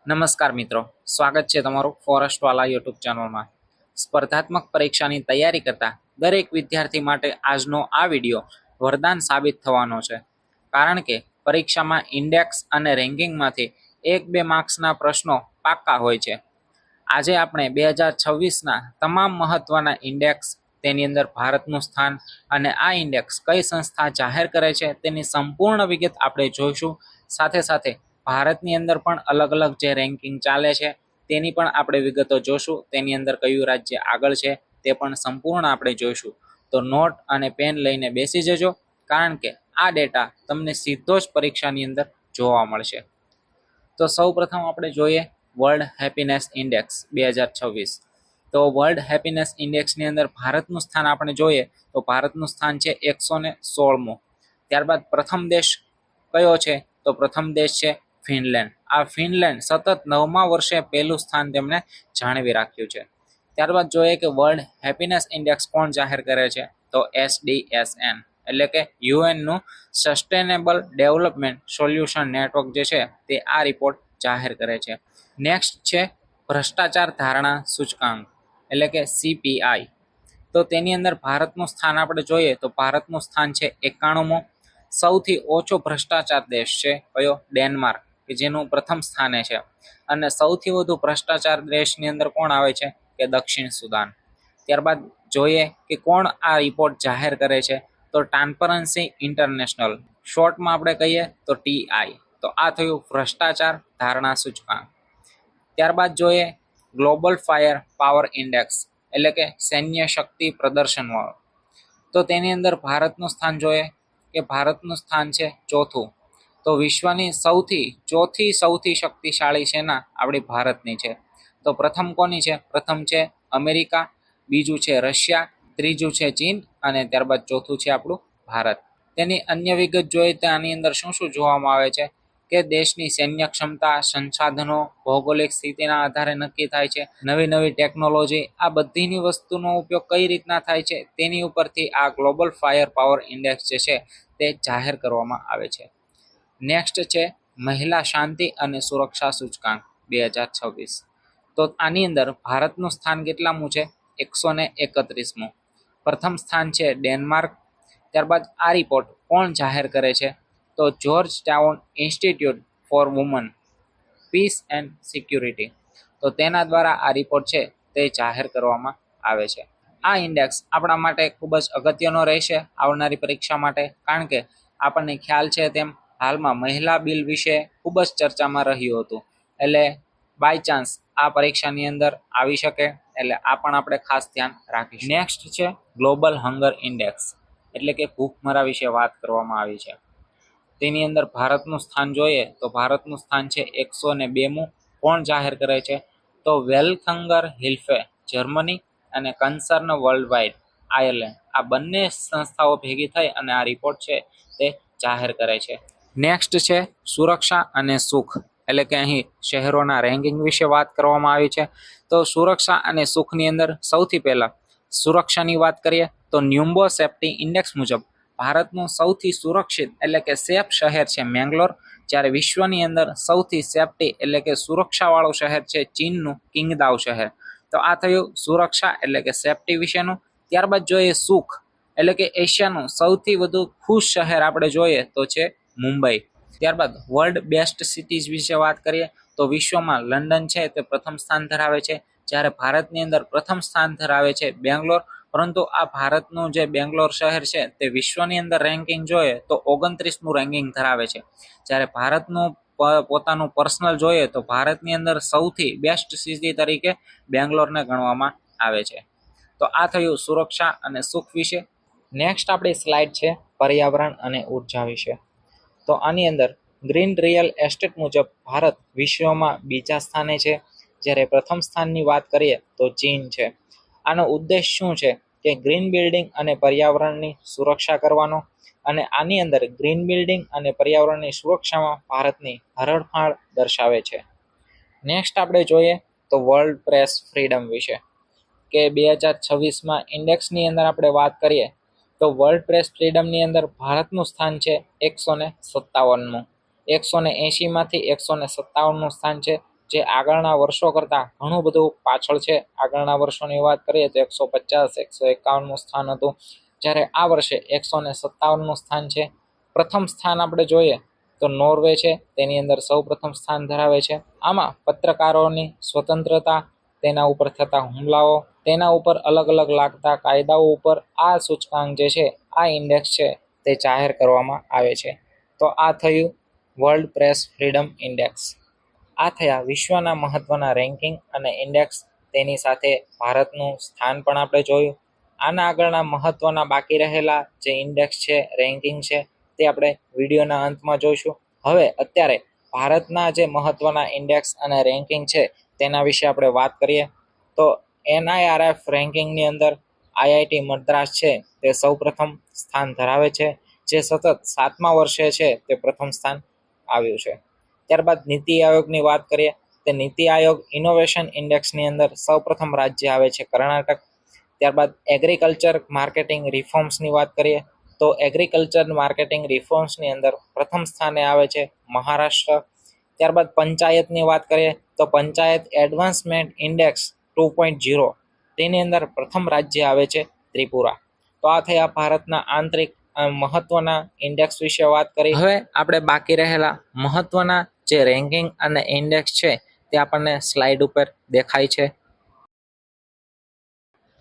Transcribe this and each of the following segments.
નમસ્કાર મિત્રો, સ્વાગત છે તમારું ફોરેસ્ટવાલા યુટ્યુબ ચેનલમાં. સ્પર્ધાત્મક પરીક્ષાની તૈયારી કરતા દરેક વિદ્યાર્થી માટે આજનો આ વિડીયો વરદાન સાબિત થવાનો છે. કારણ કે પરીક્ષામાં ઇન્ડેક્સ અને રેન્કિંગમાંથી 1-2 માર્ક્સના પ્રશ્નો પાક્કા હોય છે. આજે આપણે 2026ના તમામ મહત્વના ઇન્ડેક્સ, તેની અંદર ભારતનું સ્થાન અને આ ઇન્ડેક્સ કઈ સંસ્થા જાહેર કરે છે તેની સંપૂર્ણ વિગત આપણે જોઈશું. સાથે સાથે ભારતની અંદર પણ અલગ અલગ જે રેન્કિંગ ચાલે છે તેની પણ આપણે વિગતો જોશું. તેની અંદર કયું રાજ્ય આગળ છે તે પણ સંપૂર્ણ આપણે જોઈશું. તો નોટ અને પેન લઈને બેસી જજો, કારણ કે આ ડેટા તમને સીધો જ પરીક્ષાની અંદર જોવા મળશે. તો સૌ પ્રથમ આપણે જોઈએ વર્લ્ડ હેપીનેસ ઇન્ડેક્સ 2026. તો વર્લ્ડ હેપીનેસ ઇન્ડેક્સની અંદર ભારતનું સ્થાન આપણે જોઈએ તો ભારતનું સ્થાન છે 116મું. ત્યારબાદ પ્રથમ દેશ કયો છે? તો પ્રથમ દેશ છે ફિનલેન્ડ. આ ફિનલેન્ડ સતત 9મા વર્ષે પહેલું સ્થાન તેમણે જાળવી રાખ્યું છે. ત્યારબાદ જોઈએ કે વર્લ્ડ હેપીનેસ ઇન્ડેક્સ કોણ જાહેર કરે છે? તો SDSN, એટલે કે યુએનનું સસ્ટેનેબલ ડેવલપમેન્ટ સોલ્યુશન નેટવર્ક જે છે તે આ રિપોર્ટ જાહેર કરે છે. નેક્સ્ટ છે ભ્રષ્ટાચાર ધારણા સૂચકાંક, એટલે કે CPI. તો તેની અંદર ભારતનું સ્થાન આપણે જોઈએ તો ભારતનું સ્થાન છે 91મું. સૌથી ઓછો ભ્રષ્ટાચાર દેશ છે કયો? ડેનમાર્ક, કે જેનું પ્રથમ સ્થાને છે. અને સૌથી વધુ ભ્રષ્ટાચાર દેશની અંદર કોણ આવે છે? કે દક્ષિણ સુદાન. ત્યારબાદ જોઈએ કે કોણ આ રિપોર્ટ જાહેર કરે છે? તો ટ્રાન્સપરન્સી ઇન્ટરનેશનલ, શોર્ટમાં આપણે કહીએ તો TI. તો આ થયું ભ્રષ્ટાચાર ધારણા સૂચકાંક. ત્યારબાદ જોઈએ ગ્લોબલ ફાયર પાવર ઇન્ડેક્સ, એટલે કે સૈન્ય શક્તિ પ્રદર્શનવાળો. તો તેની અંદર ભારતનું સ્થાન જોઈએ કે ભારતનું સ્થાન છે 4થું. તો વિશ્વની ચોથી સૌથી શક્તિશાળી સેના આપણી ભારતની છે. તો પ્રથમ કોની છે? પ્રથમ છે અમેરિકા, બીજું છે રશિયા, ત્રીજું છે ચીન અને ત્યારબાદ ચોથું છે આપણું ભારત. તેની અન્ય વિગત જોઈએ તો આની અંદર શું શું જોવામાં આવે છે કે દેશની સૈન્ય ક્ષમતા, સંસાધનો, ભૌગોલિક સ્થિતિના આધારે નક્કી થાય છે. નવી નવી ટેકનોલોજી, આ બધીની વસ્તુનો ઉપયોગ કઈ રીતના થાય છે તેની ઉપરથી આ ગ્લોબલ ફાયર પાવર ઇન્ડેક્સ જે છે તે જાહેર કરવામાં આવે છે. નેક્સ્ટ છે મહિલા શાંતિ અને સુરક્ષા સૂચકાંક 2026. તો આની અંદર ભારતનું સ્થાન કેટલામું છે? 131મું. પ્રથમ સ્થાન છે ડેનમાર્ક. ત્યારબાદ આ રિપોર્ટ કોણ જાહેર કરે છે? તો Georgetown Institute for Women Peace and Security. તો તેના દ્વારા આ રિપોર્ટ છે તે જાહેર કરવામાં આવે છે. આ ઇન્ડેક્સ આપણા માટે ખૂબ જ અગત્યનો રહેશે આવનારી પરીક્ષા માટે, કારણ કે આપણને ખ્યાલ છે તેમ હાલમાં મહિલા બિલ વિશે ખૂબ જ ચર્ચામાં રહ્યું હતું. એટલે બાય ચાન્સ આ પરીક્ષાની અંદર આવી શકે, એટલે આ પણ આપણે ખાસ ધ્યાન રાખીશું. નેક્સ્ટ છે ગ્લોબલ હંગર ઇન્ડેક્સ, એટલે કે ભૂખમરા વિશે વાત કરવામાં આવી છે. તેની અંદર ભારતનું સ્થાન જોઈએ તો ભારતનું સ્થાન છે 102મું. કોણ જાહેર કરે છે? તો વેલથંગર હિલ્ફે જર્મની અને કન્સર્ન વર્લ્ડ વાઇડ આયર્લેન્ડ, આ બંને સંસ્થાઓ ભેગી થઈ અને આ રિપોર્ટ છે તે જાહેર કરે છે. નેક્સ્ટ છે સુરક્ષા અને સુખ, એટલે કે અહીં શહેરોના રેન્કિંગ વિશે વાત કરવામાં આવી છે. તો સુરક્ષા અને સુખની અંદર સૌથી પહેલા સુરક્ષાની વાત કરીએ તો ન્યુમ્બો સેફ્ટી ઇન્ડેક્સ મુજબ ભારતનું સૌથી સુરક્ષિત એટલે કે સેફ શહેર છે મેંગ્લોર, જ્યારે વિશ્વની અંદર સૌથી સેફ્ટી એટલે કે સુરક્ષાવાળું શહેર છે ચીનનું કિંગદાઓ શહેર. તો આ થયું સુરક્ષા એટલે કે સેફ્ટી વિશેનું. ત્યારબાદ જોઈએ સુખ, એટલે કે એશિયાનું સૌથી વધુ ખુશ શહેર આપણે જોઈએ તો છે મુંબઈ. ત્યારબાદ વર્લ્ડ બેસ્ટ સિટીઝ વિશે વાત કરીએ તો વિશ્વમાં લંડન છે તે પ્રથમ સ્થાન ધરાવે છે, જ્યારે ભારતની અંદર પ્રથમ સ્થાન ધરાવે છે બેંગ્લોર. પરંતુ આ ભારતનું જે બેંગ્લોર શહેર છે તે વિશ્વની અંદર રેન્કિંગ જોઈએ તો 29મું રેન્કિંગ ધરાવે છે. જ્યારે ભારતનું પોતાનું પર્સનલ જોઈએ તો ભારતની અંદર સૌથી બેસ્ટ સિટી તરીકે બેંગ્લોરને ગણવામાં આવે છે. તો આ થયું સુરક્ષા અને સુખ વિશે. નેક્સ્ટ આપણી સ્લાઇડ છે પર્યાવરણ અને ઉર્જા વિશે. તો આની અંદર ગ્રીન રિયલ એસ્ટેટ મુજબ ભારત વિશ્વમાં બીજા સ્થાને છે, જ્યારે પ્રથમ સ્થાનની વાત કરીએ તો ચીન છે. આનો ઉદ્દેશ શું છે કે ગ્રીન બિલ્ડિંગ અને પર્યાવરણની સુરક્ષા કરવાનો, અને આની અંદર ગ્રીન બિલ્ડિંગ અને પર્યાવરણની સુરક્ષામાં ભારતની હરણફાળ દર્શાવે છે. નેક્સ્ટ આપણે જોઈએ તો વર્લ્ડ પ્રેસ ફ્રીડમ વિશે, કે 2026માં ઇન્ડેક્સની અંદર આપણે વાત કરીએ તો વર્લ્ડ પ્રેસ ફ્રીડમની અંદર ભારતનું સ્થાન છે 157મું. 180માંથી 157મું સ્થાન છે. જે આગળના વર્ષો કરતાં ઘણું બધું પાછળ છે. આગળના વર્ષોની વાત કરીએ તો 150, 151નું સ્થાન હતું, જ્યારે આ વર્ષે 157નું સ્થાન છે. પ્રથમ સ્થાન આપણે જોઈએ તો નોર્વે છે, તેની અંદર સૌ પ્રથમ સ્થાન ધરાવે છે. આમાં પત્રકારોની સ્વતંત્રતા, તેના ઉપર થતા હુમલાઓ, તેના ઉપર અલગ અલગ લાગતા કાયદાઓ ઉપર આ સૂચકાંક જે છે, આ ઇન્ડેક્સ છે તે જાહેર કરવામાં આવે છે. તો આ થયું વર્લ્ડ પ્રેસ ફ્રીડમ ઇન્ડેક્સ. આ થયા વિશ્વના મહત્વના રેન્કિંગ અને ઇન્ડેક્સ. તેની સાથે ભારતનું સ્થાન પણ આપણે જોયું. આના આગળના મહત્વના બાકી રહેલા જે ઇન્ડેક્સ છે, રેન્કિંગ છે, તે આપણે વિડીયોના અંતમાં જોઈશું. હવે અત્યારે ભારતના જે મહત્વના ઇન્ડેક્સ અને રેન્કિંગ છે તેના વિશે આપણે વાત કરીએ તો NIRF રેન્કિંગની અંદર IIT મદ્રાસ છે તે સૌ પ્રથમ સ્થાન ધરાવે છે, જે સતત 7મા વર્ષે છે તે પ્રથમ સ્થાન આવ્યું છે. ત્યારબાદ નીતિ આયોગની વાત કરીએ તો નીતિ આયોગ ઇનોવેશન ઇન્ડેક્સની અંદર સૌ પ્રથમ રાજ્ય આવે છે કર્ણાટક. ત્યારબાદ એગ્રીકલ્ચર માર્કેટિંગ રિફોર્મ્સની વાત કરીએ તો એગ્રીકલ્ચર માર્કેટિંગ રિફોર્મ્સની અંદર પ્રથમ સ્થાને આવે છે મહારાષ્ટ્ર. ત્યારબાદ પંચાયતની વાત કરીએ તો પંચાયત એડવાન્સમેન્ટ ઇન્ડેક્સ 2.0, તેની અંદર પ્રથમ રાજ્ય આવે છે ત્રિપુરા. તો આ થયા ભારતના આંતરિક મહત્વના ઇન્ડેક્સ વિશે વાત કરી. હવે આપણે બાકી રહેલા મહત્વના જે રેન્કિંગ અને ઇન્ડેક્સ છે તે આપણને સ્લાઇડ ઉપર દેખાય છે.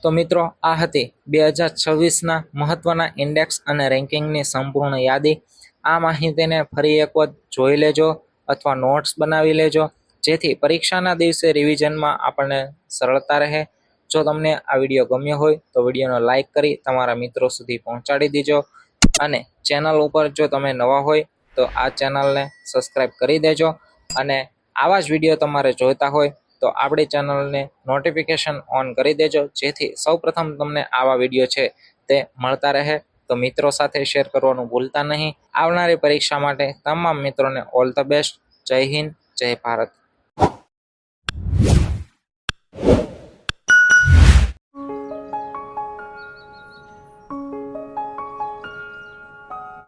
તો મિત્રો, આ હતી 2026ના મહત્વના ઇન્ડેક્સ અને રેન્કિંગની સંપૂર્ણ યાદી. આ માહિતીને ફરી એક વખત જોઈ લેજો અથવા નોટ્સ બનાવી લેજો, જેથી પરીક્ષાના દિવસે રિવિઝનમાં આપણને સરળતા રહે. જો તમને આ વિડીયો ગમ્યો હોય તો વિડીયોને લાઇક કરી તમારા મિત્રો સુધી પહોંચાડી દેજો, અને ચેનલ ઉપર જો તમે નવા હોય તો આ ચેનલને સબસ્ક્રાઈબ કરી દેજો. અને આવા જ વિડીયો તમારે જોઈતા હોય તો આપણી ચેનલને નોટિફિકેશન ઓન કરી દેજો, જેથી સૌપ્રથમ તમને આવા વિડીયો છે તે મળતા રહે. તો મિત્રો સાથે શેર કરવાનું ભૂલતા નહીં. આવનારી પરીક્ષા માટે તમામ મિત્રોને ઓલ ધ બેસ્ટ. જય હિન્દ, જય ભારત.